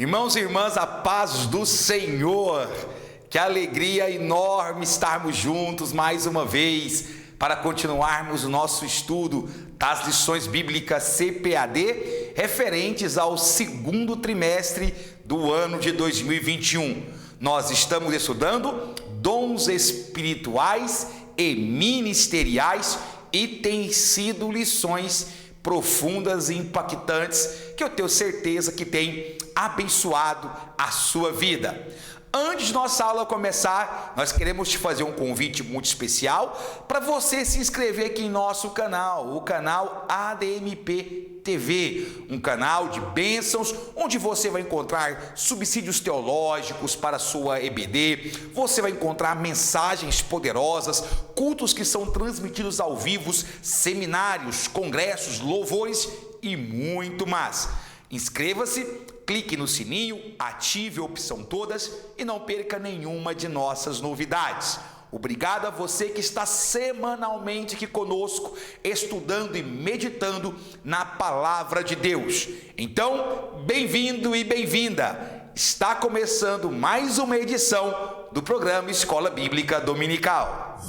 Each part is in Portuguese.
Irmãos e irmãs, a paz do Senhor, que alegria enorme estarmos juntos mais uma vez para continuarmos o nosso estudo das lições bíblicas CPAD referentes ao segundo trimestre do ano de 2021. Nós estamos estudando dons espirituais e ministeriais e tem sido lições profundas e impactantes que eu tenho certeza que tem abençoado a sua vida. Antes de nossa aula começar, nós queremos te fazer um convite muito especial para você se inscrever aqui em nosso canal, o canal ADMP TV, um canal de bênçãos, onde você vai encontrar subsídios teológicos para a sua EBD, você vai encontrar mensagens poderosas, cultos que são transmitidos ao vivo, seminários, congressos, louvores e muito mais. Inscreva-se, clique no sininho, ative a opção todas e não perca nenhuma de nossas novidades. Obrigado a você que está semanalmente aqui conosco, estudando e meditando na Palavra de Deus. Então, bem-vindo e bem-vinda! Está começando mais uma edição do programa Escola Bíblica Dominical.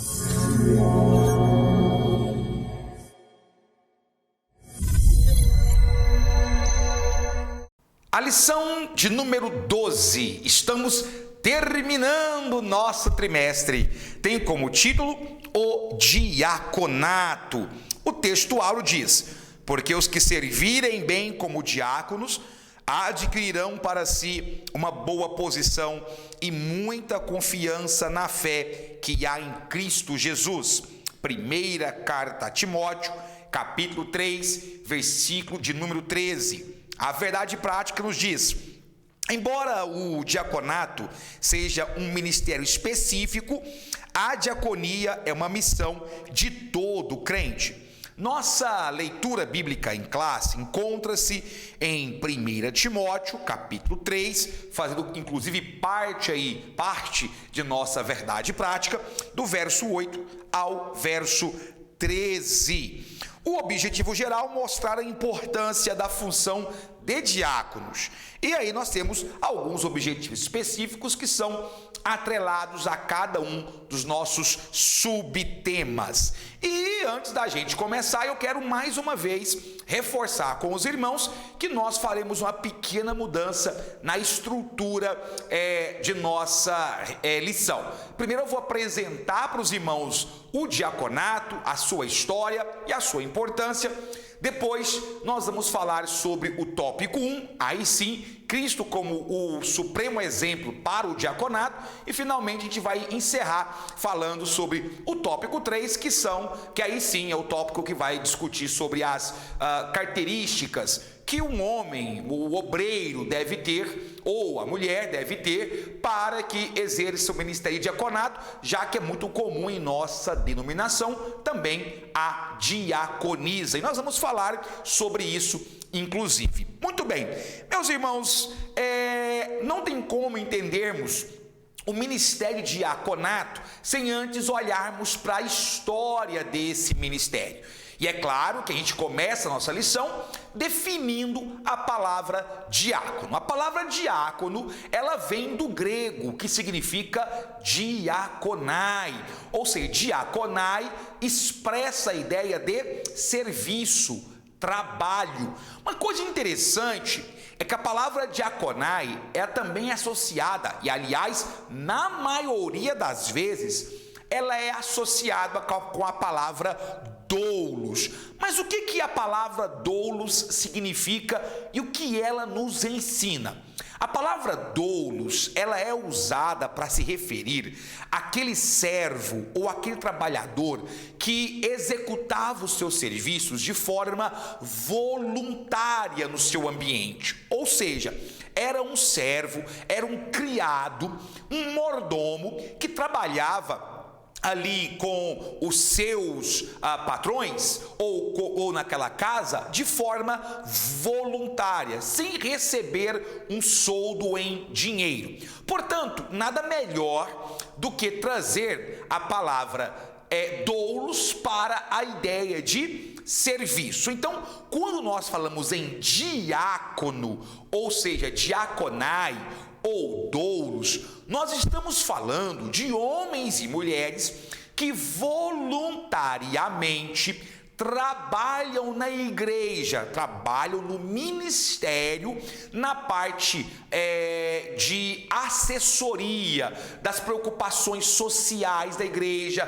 A lição de número 12, estamos terminando o nosso trimestre, tem como título o diaconato. O texto áureo diz: porque os que servirem bem como diáconos adquirirão para si uma boa posição e muita confiança na fé que há em Cristo Jesus. Primeira carta a Timóteo, capítulo 3, versículo de número 13. A verdade prática nos diz: embora o diaconato seja um ministério específico, a diaconia é uma missão de todo crente. Nossa leitura bíblica em classe encontra-se em 1 Timóteo, capítulo 3, fazendo inclusive parte de nossa verdade prática, do verso 8 ao verso 13. O objetivo geral é mostrar a importância da função de diáconos. E aí nós temos alguns objetivos específicos que são atrelados a cada um dos nossos subtemas. E antes da gente começar, eu quero mais uma vez reforçar com os irmãos que nós faremos uma pequena mudança na estrutura de nossa lição. Primeiro eu vou apresentar para os irmãos o diaconato, a sua história e a sua importância. Depois nós vamos falar sobre o tópico 1, aí sim, Cristo como o supremo exemplo para o diaconato, e finalmente a gente vai encerrar falando sobre o tópico 3, que aí sim é o tópico que vai discutir sobre as características que um homem, o obreiro, deve ter, ou a mulher deve ter, para que exerça o ministério de diaconato, já que é muito comum em nossa denominação também a diaconisa. E nós vamos falar sobre isso, inclusive. Muito bem, meus irmãos, não tem como entendermos o ministério de diaconato sem antes olharmos para a história desse ministério. E é claro que a gente começa a nossa lição definindo a palavra diácono. A palavra diácono, ela vem do grego, que significa diaconai. Ou seja, diaconai expressa a ideia de serviço, trabalho. Uma coisa interessante é que a palavra diaconai é também associada, e aliás, na maioria das vezes, ela é associada com a palavra doulos. Mas o que a palavra doulos significa e o que ela nos ensina? A palavra doulos, ela é usada para se referir àquele servo ou aquele trabalhador que executava os seus serviços de forma voluntária no seu ambiente. Ou seja, era um servo, era um criado, um mordomo que trabalhava ali com os seus patrões ou naquela casa de forma voluntária, sem receber um soldo em dinheiro. Portanto, nada melhor do que trazer a palavra doulos para a ideia de serviço. Então, quando nós falamos em diácono, ou seja, diaconai ou doulos, nós estamos falando de homens e mulheres que voluntariamente trabalham na igreja, trabalham no ministério, na parte de assessoria, das preocupações sociais da igreja,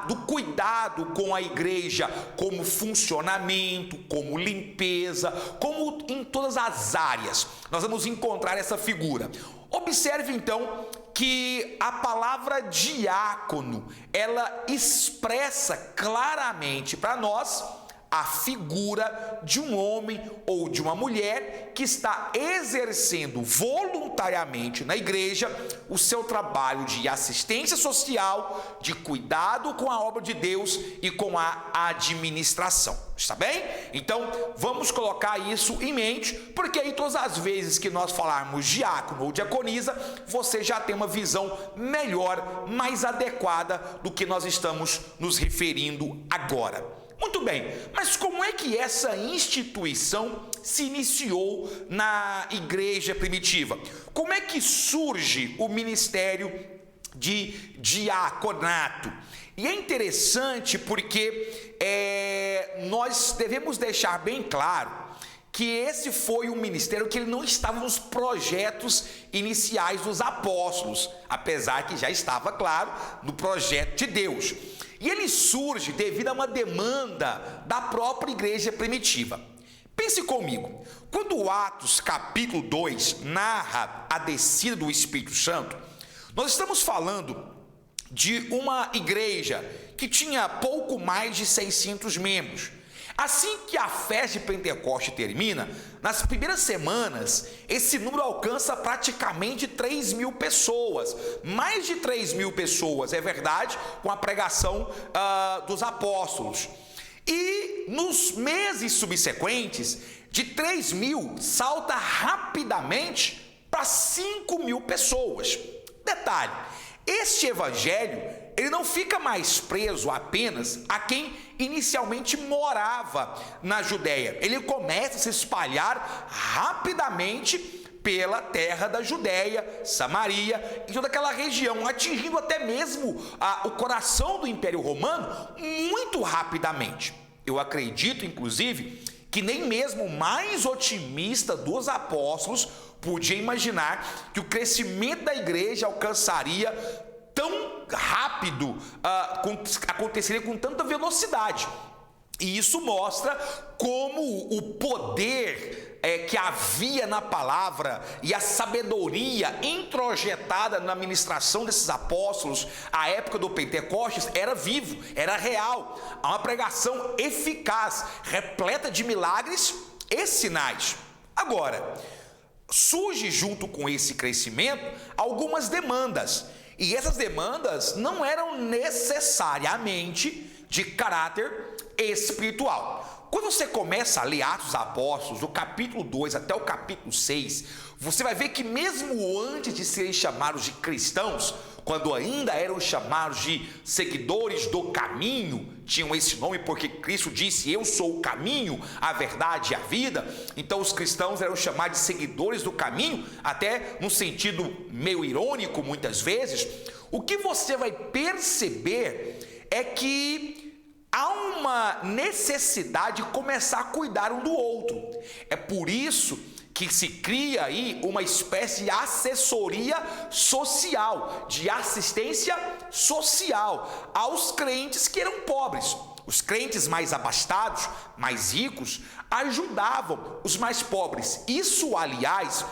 do cuidado com a igreja, como funcionamento, como limpeza, como em todas as áreas. Nós vamos encontrar essa figura. Observe então que a palavra diácono, ela expressa claramente para nós a figura de um homem ou de uma mulher que está exercendo voluntariamente na igreja o seu trabalho de assistência social, de cuidado com a obra de Deus e com a administração. Está bem? Então, vamos colocar isso em mente, porque aí todas as vezes que nós falarmos diácono ou diaconisa, você já tem uma visão melhor, mais adequada do que nós estamos nos referindo agora. Muito bem, mas como é que essa instituição se iniciou na igreja primitiva? Como é que surge o ministério de diaconato? E é interessante porque nós devemos deixar bem claro que esse foi um ministério que ele não estava nos projetos iniciais dos apóstolos, apesar que já estava, claro, no projeto de Deus. E ele surge devido a uma demanda da própria igreja primitiva. Pense comigo, quando Atos capítulo 2 narra a descida do Espírito Santo, nós estamos falando de uma igreja que tinha pouco mais de 600 membros. Assim que a festa de Pentecoste termina, nas primeiras semanas, esse número alcança praticamente 3.000 pessoas. Mais de 3.000 pessoas, é verdade, com a pregação dos apóstolos. E nos meses subsequentes, de 3.000, salta rapidamente para 5.000 pessoas. Detalhe, este evangelho, ele não fica mais preso apenas a quem inicialmente morava na Judéia. Ele começa a se espalhar rapidamente pela terra da Judéia, Samaria e toda aquela região, atingindo até mesmo o coração do Império Romano muito rapidamente. Eu acredito, inclusive, que nem mesmo o mais otimista dos apóstolos podia imaginar que o crescimento da igreja alcançaria tão rápido, aconteceria com tanta velocidade. E isso mostra como o poder que havia na palavra e a sabedoria introjetada na ministração desses apóstolos à época do Pentecostes era vivo, era real. Há uma pregação eficaz, repleta de milagres e sinais. Agora, surge junto com esse crescimento algumas demandas. E essas demandas não eram necessariamente de caráter espiritual. Quando você começa a ler Atos dos Apóstolos, do capítulo 2 até o capítulo 6, você vai ver que mesmo antes de serem chamados de cristãos, quando ainda eram chamados de seguidores do caminho, tinham esse nome porque Cristo disse: eu sou o caminho, a verdade e a vida. Então os cristãos eram chamados de seguidores do caminho, até num sentido meio irônico muitas vezes. O que você vai perceber é que há uma necessidade de começar a cuidar um do outro. É por isso que se cria aí uma espécie de assessoria social, de assistência social aos crentes que eram pobres. Os crentes mais abastados, mais ricos, ajudavam os mais pobres. Isso, aliás,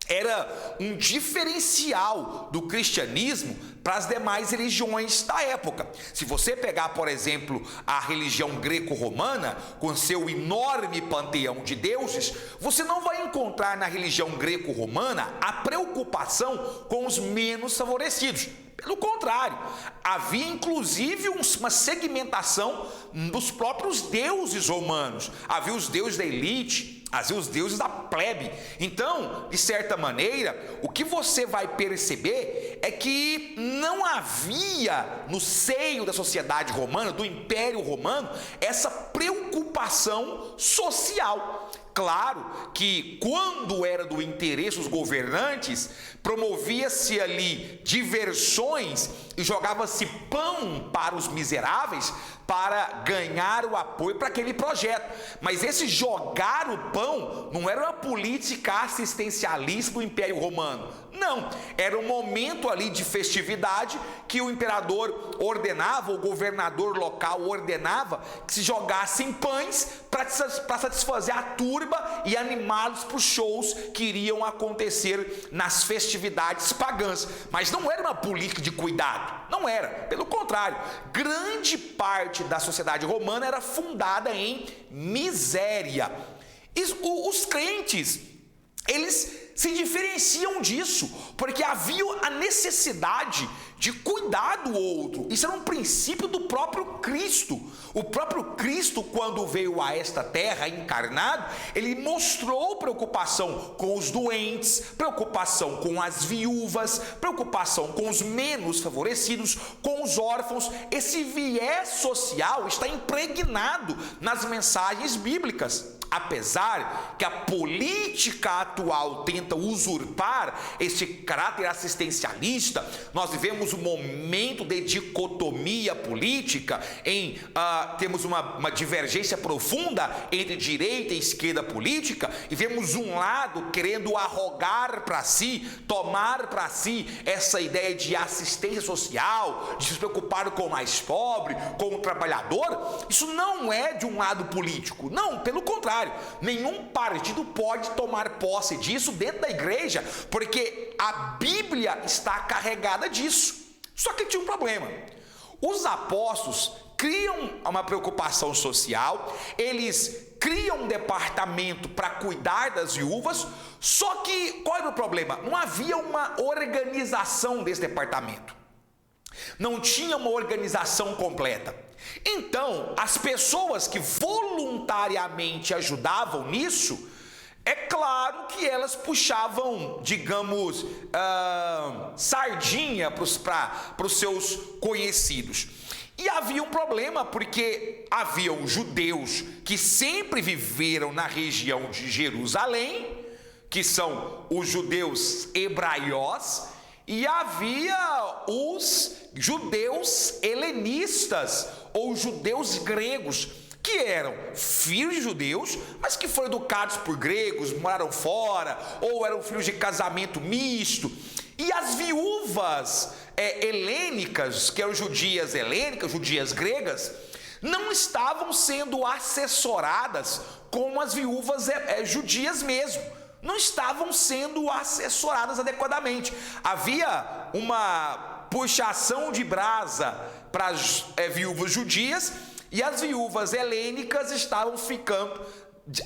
era um diferencial do cristianismo para as demais religiões da época. Se você pegar, por exemplo, a religião greco-romana, com seu enorme panteão de deuses, você não vai encontrar na religião greco-romana a preocupação com os menos favorecidos. Pelo contrário, havia inclusive uma segmentação dos próprios deuses romanos. Havia os deuses da elite, os deuses da plebe. Então, de certa maneira, o que você vai perceber é que não havia no seio da sociedade romana, do Império Romano, essa preocupação social. Claro que quando era do interesse dos governantes, promovia-se ali diversões e jogava-se pão para os miseráveis para ganhar o apoio para aquele projeto. Mas esse jogar o pão não era uma política assistencialista do Império Romano. Não, era um momento ali de festividade que o imperador ordenava, o governador local ordenava que se jogassem pães para satisfazer a turba e animá-los para os shows que iriam acontecer nas festividades pagãs. Mas não era uma política de cuidado, não era. Pelo contrário, grande parte da sociedade romana era fundada em miséria. E os crentes, eles se diferenciam disso, porque havia a necessidade de cuidar do outro. Isso era um princípio do próprio Cristo. O próprio Cristo, quando veio a esta terra encarnado, ele mostrou preocupação com os doentes, preocupação com as viúvas, preocupação com os menos favorecidos, com os órfãos. Esse viés social está impregnado nas mensagens bíblicas. Apesar que a política atual tenta usurpar esse caráter assistencialista, nós vivemos um momento de dicotomia política, temos uma divergência profunda entre direita e esquerda política, e vemos um lado querendo arrogar para si, tomar para si essa ideia de assistência social, de se preocupar com o mais pobre, com o trabalhador. Isso não é de um lado político, não, pelo contrário. Nenhum partido pode tomar posse disso dentro da igreja, porque a Bíblia está carregada disso. Só que tinha um problema. Os apóstolos criam uma preocupação social, eles criam um departamento para cuidar das viúvas, só que qual era o problema? Não havia uma organização desse departamento. Não tinha uma organização completa. Então, as pessoas que voluntariamente ajudavam nisso, é claro que elas puxavam, digamos, sardinha para os seus conhecidos. E havia um problema, porque haviam judeus que sempre viveram na região de Jerusalém, que são os judeus hebraiós, e havia os judeus helenistas, ou judeus gregos, que eram filhos de judeus, mas que foram educados por gregos, moraram fora, ou eram filhos de casamento misto. E as viúvas helênicas, que eram judias helênicas, judias gregas, não estavam sendo assessoradas como as viúvas judias mesmo. Não estavam sendo assessoradas adequadamente. Havia uma puxação de brasa para as viúvas judias, e as viúvas helênicas estavam ficando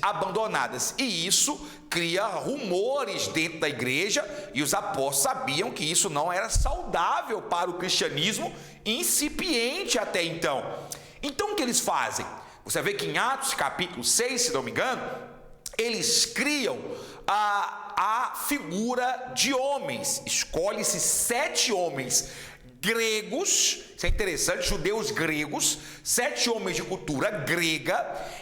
abandonadas. E isso cria rumores dentro da igreja, e os apóstolos sabiam que isso não era saudável para o cristianismo incipiente até então. Então o que eles fazem? Você vê que em Atos capítulo 6, se não me engano, eles criam a figura de homens. Escolhe-se 7 homens gregos, isso é interessante, judeus gregos, 7 homens de cultura grega,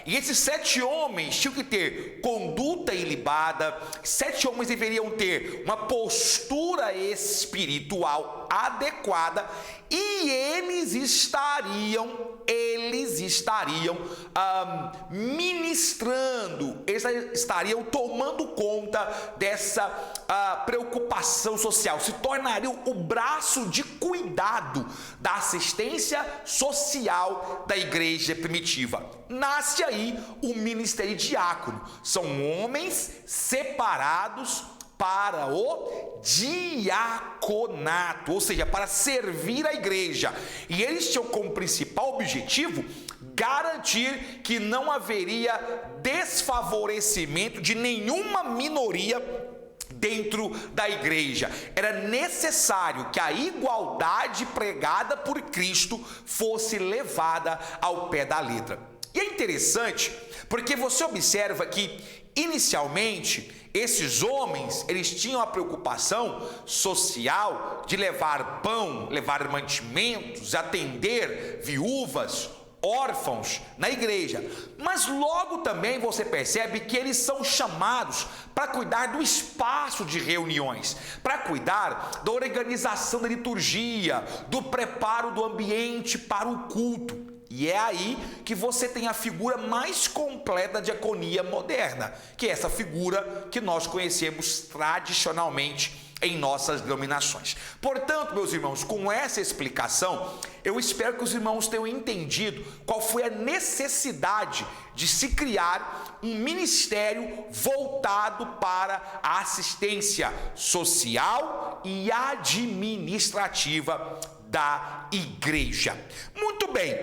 e esses 7 homens tinham que ter conduta ilibada, 7 homens deveriam ter uma postura espiritual adequada, e eles estariam ministrando, eles estariam tomando conta dessa preocupação social, se tornariam o braço de cuidado da assistência social da igreja primitiva. Nasce aí o ministério diácono. São homens separados para o diaconato, ou seja, para servir a igreja. E eles tinham como principal objetivo garantir que não haveria desfavorecimento de nenhuma minoria dentro da igreja. Era necessário que a igualdade pregada por Cristo fosse levada ao pé da letra. E é interessante porque você observa que, inicialmente, esses homens, eles tinham a preocupação social de levar pão, levar mantimentos, atender viúvas, órfãos na igreja. Mas logo também você percebe que eles são chamados para cuidar do espaço de reuniões, para cuidar da organização da liturgia, do preparo do ambiente para o culto. E é aí que você tem a figura mais completa da diaconia moderna, que é essa figura que nós conhecemos tradicionalmente em nossas denominações. Portanto, meus irmãos, com essa explicação, eu espero que os irmãos tenham entendido qual foi a necessidade de se criar um ministério voltado para a assistência social e administrativa da igreja. Muito bem,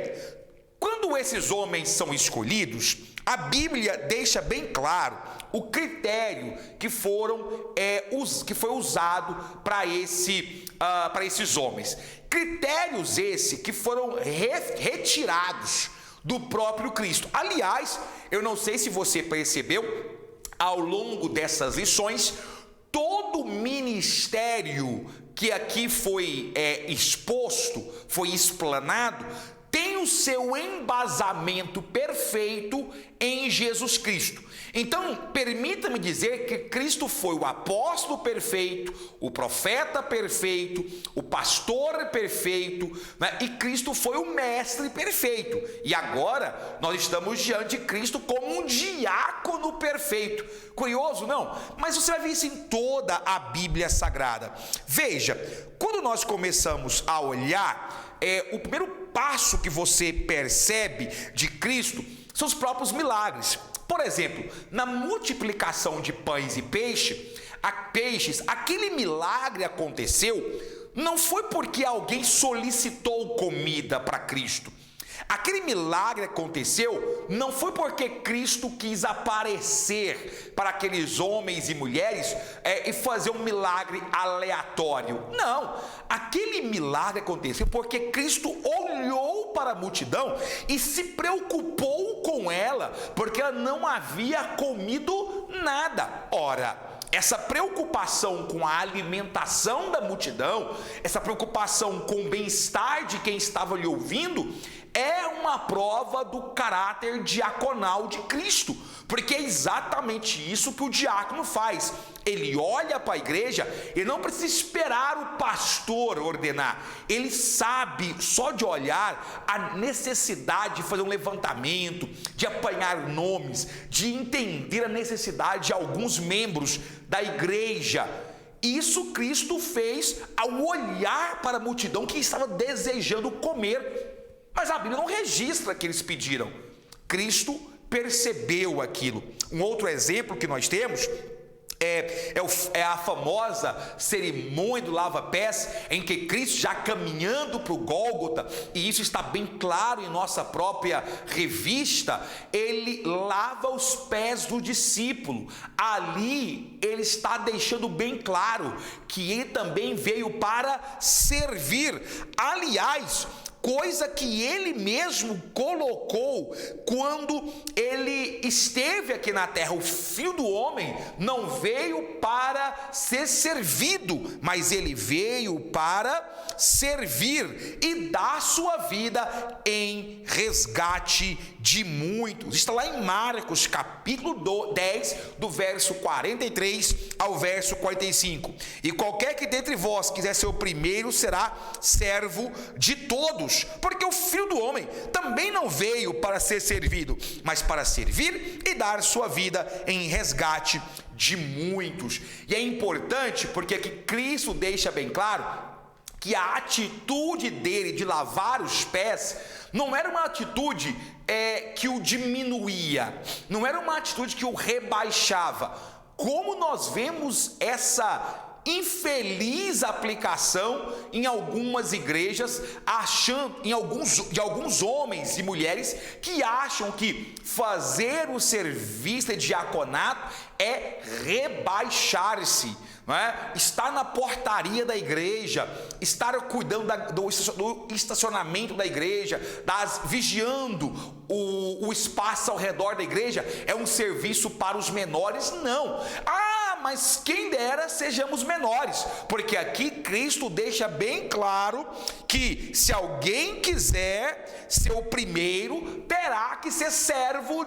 quando esses homens são escolhidos, a Bíblia deixa bem claro o critério que foi usado para esses homens. Critérios esses que foram retirados do próprio Cristo. Aliás, eu não sei se você percebeu, ao longo dessas lições, todo ministério que aqui foi exposto, foi explanado, tem o seu embasamento perfeito em Jesus Cristo. Então, permita-me dizer que Cristo foi o apóstolo perfeito, o profeta perfeito, o pastor perfeito, né? E Cristo foi o mestre perfeito. E agora nós estamos diante de Cristo como um diácono perfeito. Curioso, não? Mas você vai ver isso em toda a Bíblia Sagrada. Veja, quando nós começamos a olhar, o primeiro passo que você percebe de Cristo são os próprios milagres. Por exemplo, na multiplicação de pães e peixes, aquele milagre aconteceu não foi porque alguém solicitou comida para Cristo. Aquele milagre aconteceu não foi porque Cristo quis aparecer para aqueles homens e mulheres e fazer um milagre aleatório. Não, aquele milagre aconteceu porque Cristo olhou para a multidão e se preocupou com ela, porque ela não havia comido nada. Ora, essa preocupação com a alimentação da multidão, essa preocupação com o bem-estar de quem estava lhe ouvindo, é uma prova do caráter diaconal de Cristo, porque é exatamente isso que o diácono faz. Ele olha para a igreja e não precisa esperar o pastor ordenar. Ele sabe, só de olhar, a necessidade de fazer um levantamento, de apanhar nomes, de entender a necessidade de alguns membros da igreja. Isso Cristo fez ao olhar para a multidão que estava desejando comer. Mas a Bíblia não registra que eles pediram. Cristo percebeu aquilo. Um outro exemplo que nós temos é a famosa cerimônia do lava-pés, em que Cristo, já caminhando para o Gólgota, e isso está bem claro em nossa própria revista, ele lava os pés do discípulo. Ali ele está deixando bem claro que ele também veio para servir. Aliás, coisa que ele mesmo colocou quando ele esteve aqui na terra. O Filho do Homem não veio para ser servido, mas ele veio para servir e dar sua vida em resgate de muitos. Está lá em Marcos capítulo 10, do verso 43 ao verso 45. E qualquer que dentre vós quiser ser o primeiro será servo de todos. Porque o Filho do Homem também não veio para ser servido, mas para servir e dar sua vida em resgate de muitos. E é importante porque aqui Cristo deixa bem claro que a atitude dele de lavar os pés não era uma atitude que o diminuía, não era uma atitude que o rebaixava. Como nós vemos essa infeliz aplicação em algumas igrejas, de alguns homens e mulheres que acham que fazer o serviço de diaconato é rebaixar-se, não é? Estar na portaria da igreja, estar cuidando do estacionamento da igreja, vigiando o espaço ao redor da igreja, é um serviço para os menores? Não. Mas quem dera sejamos menores, porque aqui Cristo deixa bem claro que se alguém quiser ser o primeiro, terá que ser servo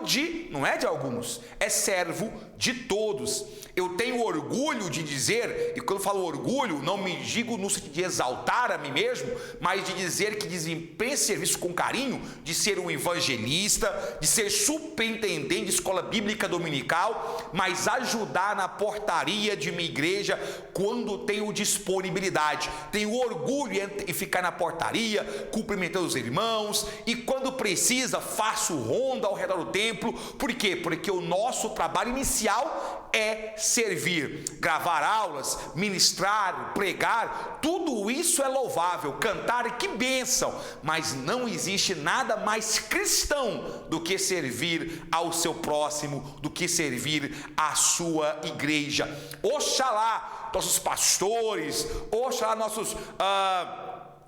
não é de alguns, é servo de todos. Eu tenho orgulho de dizer, e quando eu falo orgulho, não me digo no sentido de exaltar a mim mesmo, mas de dizer que desempenho esse serviço com carinho, de ser um evangelista, de ser superintendente de escola bíblica dominical, mas ajudar na portaria de minha igreja quando tenho disponibilidade. Tenho orgulho em ficar na portaria, cumprimentando os irmãos, e quando precisa, faço ronda ao redor do templo. Por quê? Porque o nosso trabalho inicial é servir, gravar aulas, ministrar, pregar, tudo isso é louvável, cantar, que bênção, mas não existe nada mais cristão do que servir ao seu próximo, do que servir à sua igreja. Oxalá nossos pastores, oxalá nossos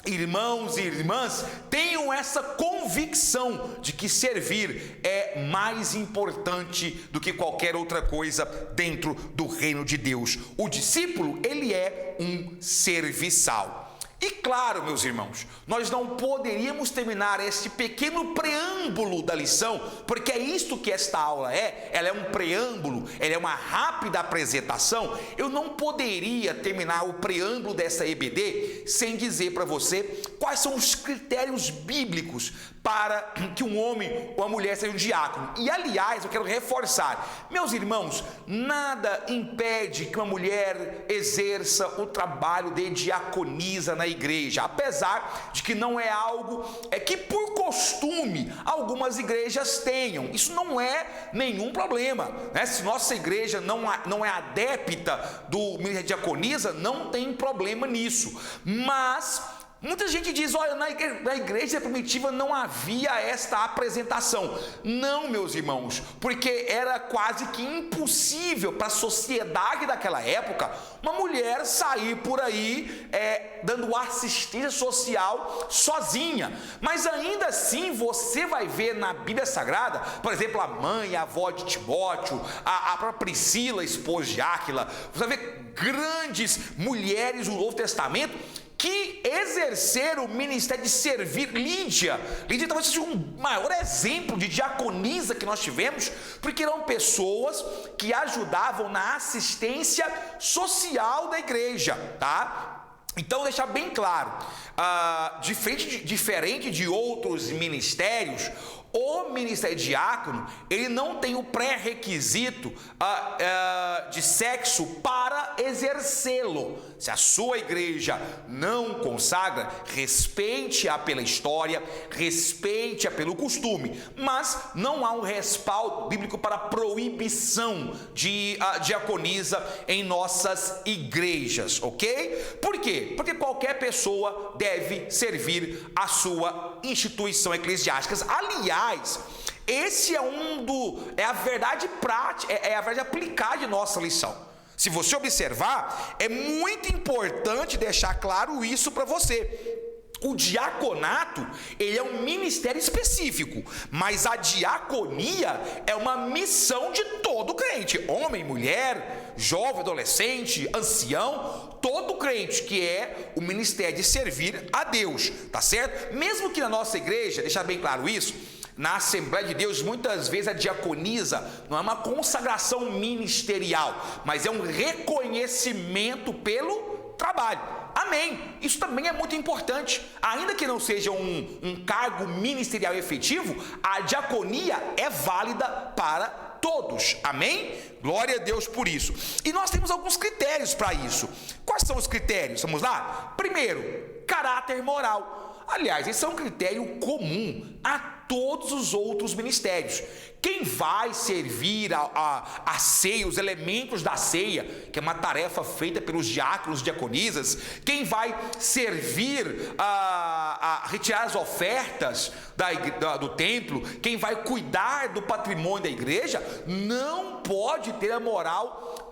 irmãos e irmãs tenham essa convicção de que servir é mais importante do que qualquer outra coisa dentro do reino de Deus. O discípulo, ele é um serviçal. E claro, meus irmãos, nós não poderíamos terminar este pequeno preâmbulo da lição, porque é isto que esta aula é. Ela é um preâmbulo, ela é uma rápida apresentação. Eu não poderia terminar o preâmbulo dessa EBD sem dizer para você quais são os critérios bíblicos para que um homem ou uma mulher seja um diácono. E aliás, eu quero reforçar, meus irmãos, nada impede que uma mulher exerça o trabalho de diaconisa na igreja, apesar de que não é algo que por costume algumas igrejas tenham. Isso não é nenhum problema, né? Se nossa igreja não é adepta do ministério de diaconisa, não tem problema nisso. Mas muita gente diz, olha, na igreja primitiva não havia esta apresentação. Não, meus irmãos, porque era quase que impossível para a sociedade daquela época uma mulher sair por aí dando assistência social sozinha. Mas ainda assim você vai ver na Bíblia Sagrada, por exemplo, a mãe, a avó de Timóteo, a própria Priscila, esposa de Áquila, você vai ver grandes mulheres do Novo Testamento que exerceram o ministério de servir. Lídia talvez seja um maior exemplo de diaconisa que nós tivemos, porque eram pessoas que ajudavam na assistência social da igreja, tá? Então, deixar bem claro, diferente de outros ministérios, o ministério diácono, ele não tem o pré-requisito de sexo para exercê-lo. Se a sua igreja não consagra, respeite-a pela história, respeite-a pelo costume, mas não há um respaldo bíblico para proibição de diaconisa em nossas igrejas, ok? Por quê? Porque qualquer pessoa deve servir a sua instituição eclesiástica. Aliás, esse é a verdade prática, é a verdade aplicada de nossa lição. Se você observar, é muito importante deixar claro isso para você. O diaconato, ele é um ministério específico, mas a diaconia é uma missão de todo crente, homem, mulher, jovem, adolescente, ancião, todo crente, que é o ministério de servir a Deus, tá certo? Mesmo que na nossa igreja, deixar bem claro isso, na Assembleia de Deus, muitas vezes a diaconisa não é uma consagração ministerial, mas é um reconhecimento pelo trabalho. Amém. Isso também é muito importante. Ainda que não seja um cargo ministerial efetivo, a diaconia é válida para todos. Amém? Glória a Deus por isso. E nós temos alguns critérios para isso. Quais são os critérios? Vamos lá? Primeiro, caráter moral. Aliás, esse é um critério comum a todos os outros ministérios. Quem vai servir a ceia, os elementos da ceia, que é uma tarefa feita pelos diáconos, diaconisas, quem vai servir a retirar as ofertas do templo, quem vai cuidar do patrimônio da igreja, não pode ter a moral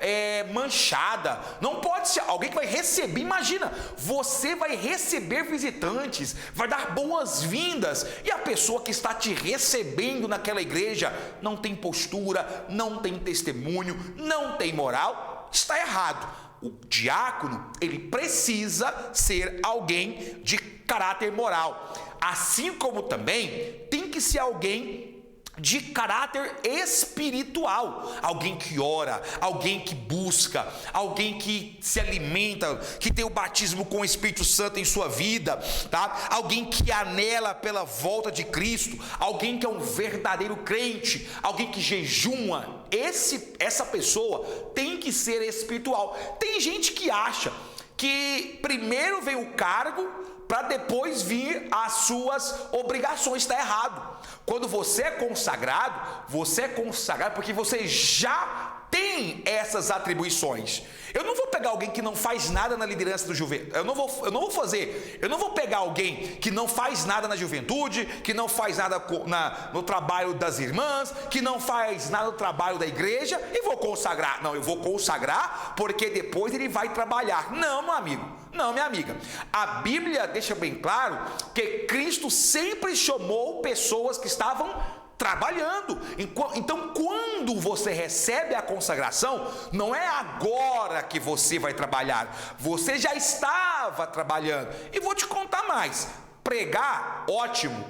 manchada, não pode ser alguém que vai receber. Imagina, você vai receber visitantes, vai dar boas-vindas, e a pessoa que está te recebendo naquela igreja não tem postura, não tem testemunho, não tem moral, está errado. O diácono, ele precisa ser alguém de caráter moral, assim como também tem que ser alguém de caráter espiritual, alguém que ora, alguém que busca, alguém que se alimenta, que tem o batismo com o Espírito Santo em sua vida, tá? Alguém que anela pela volta de Cristo, alguém que é um verdadeiro crente, alguém que jejuma. Essa pessoa tem que ser espiritual. Tem gente que acha que primeiro vem o cargo para depois vir as suas obrigações. Está errado. Quando você é consagrado porque você já tem essas atribuições. Eu não vou pegar alguém que não faz nada na liderança do juventude. Eu não vou pegar alguém que não faz nada na juventude, que não faz nada no trabalho das irmãs, que não faz nada no trabalho da igreja, e vou consagrar. Não, eu vou consagrar porque depois ele vai trabalhar. Não, meu amigo. Não, minha amiga. A Bíblia deixa bem claro que Cristo sempre chamou pessoas que estavam trabalhando. Então, quando você recebe a consagração, não é agora que você vai trabalhar, você já estava trabalhando. E vou te contar mais: pregar, ótimo,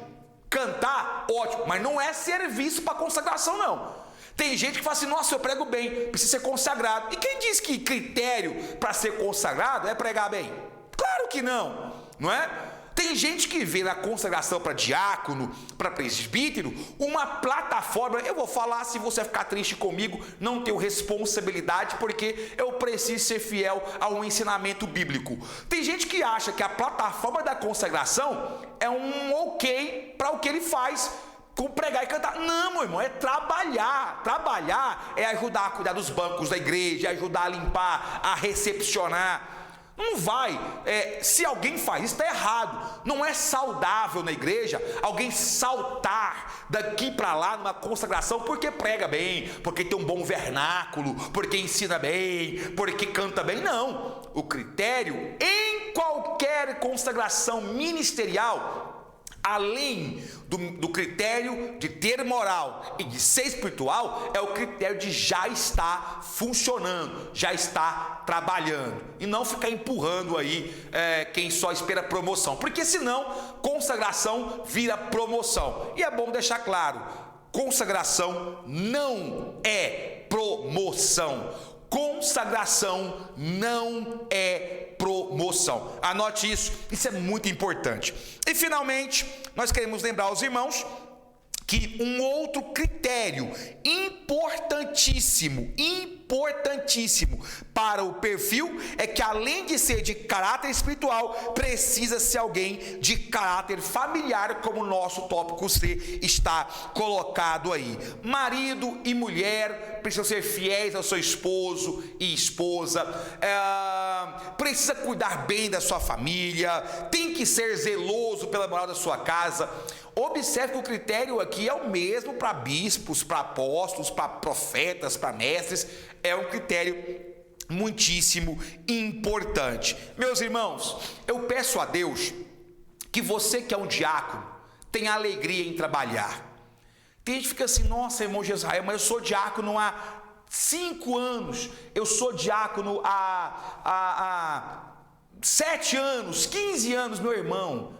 cantar, ótimo, mas não é serviço para consagração, não. Tem gente que fala assim: nossa, eu prego bem, preciso ser consagrado. E quem diz que critério para ser consagrado é pregar bem? Claro que não, não é? Tem gente que vê na consagração para diácono, para presbítero, uma plataforma. Eu vou falar, se você ficar triste comigo, não tenho responsabilidade, porque eu preciso ser fiel ao ensinamento bíblico. Tem gente que acha que a plataforma da consagração é um ok para o que ele faz, com pregar e cantar. Não, meu irmão, é trabalhar. Trabalhar é ajudar a cuidar dos bancos da igreja, é ajudar a limpar, a recepcionar. Não vai, se alguém faz isso, está errado. Não é saudável na igreja alguém saltar daqui para lá numa consagração porque prega bem, porque tem um bom vernáculo, porque ensina bem, porque canta bem. Não, o critério em qualquer consagração ministerial, além do critério de ter moral e de ser espiritual, é o critério de já estar funcionando, já estar trabalhando, e não ficar empurrando aí quem só espera promoção, porque senão consagração vira promoção. E é bom deixar claro: consagração não é promoção. Consagração não é promoção. Anote isso, isso é muito importante. E finalmente, nós queremos lembrar aos irmãos que um outro critério importantíssimo para o perfil é que, além de ser de caráter espiritual, precisa ser alguém de caráter familiar, como o nosso tópico C está colocado aí. Marido e mulher precisam ser fiéis ao seu esposo e esposa, precisa cuidar bem da sua família, tem que ser zeloso pela moral da sua casa. Observe que o critério aqui é o mesmo para bispos, para apóstolos, para profetas, para mestres. É um critério muitíssimo importante. Meus irmãos, eu peço a Deus que você que é um diácono tenha alegria em trabalhar. Tem gente que fica assim: nossa, irmão Jezrael, mas eu sou diácono há 5 anos, eu sou diácono há 7 anos, 15 anos. Meu irmão,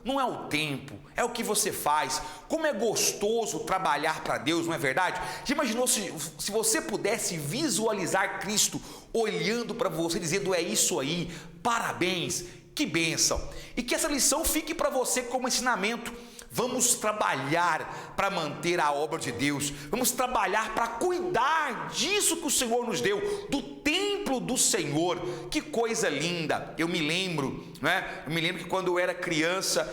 não é o tempo, é o que você faz. Como é gostoso trabalhar para Deus, não é verdade? Já imaginou se você pudesse visualizar Cristo olhando para você, dizendo: é isso aí, parabéns, que bênção. E que essa lição fique para você como ensinamento. Vamos trabalhar para manter a obra de Deus, vamos trabalhar para cuidar disso que o Senhor nos deu, do templo templo do Senhor. Que coisa linda. Eu me lembro, né? Eu me lembro que quando eu era criança,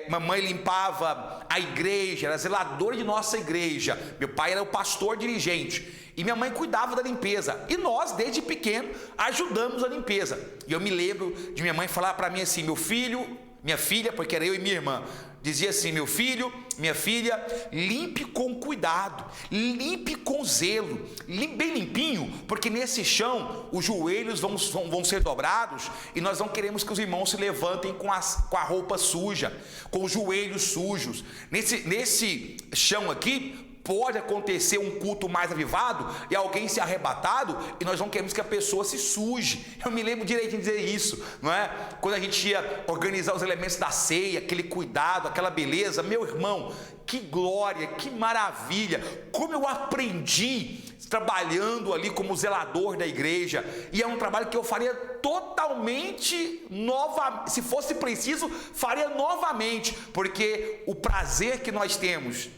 mamãe limpava a igreja, era zeladora de nossa igreja. Meu pai era o pastor dirigente e minha mãe cuidava da limpeza, e nós desde pequeno ajudamos a limpeza. E eu me lembro de minha mãe falar para mim assim: meu filho, minha filha, porque era eu e minha irmã, dizia assim: meu filho, minha filha, limpe com cuidado, limpe com zelo, bem limpinho, porque nesse chão os joelhos vão ser dobrados, e nós não queremos que os irmãos se levantem com a roupa suja, com os joelhos sujos. Nesse chão aqui pode acontecer um culto mais avivado e alguém ser arrebatado, e nós não queremos que a pessoa se suje. Eu me lembro direitinho de dizer isso, não é? Quando a gente ia organizar os elementos da ceia, aquele cuidado, aquela beleza, meu irmão, que glória, que maravilha, como eu aprendi trabalhando ali como zelador da igreja, e é um trabalho que eu faria totalmente novamente, se fosse preciso, faria novamente, porque o prazer que nós temos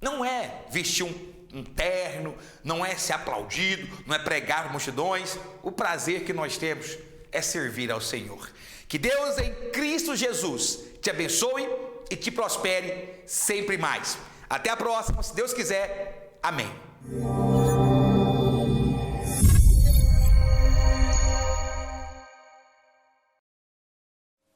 não é vestir um terno, não é ser aplaudido, não é pregar multidões. O prazer que nós temos é servir ao Senhor. Que Deus em Cristo Jesus te abençoe e te prospere sempre mais. Até a próxima, se Deus quiser. Amém.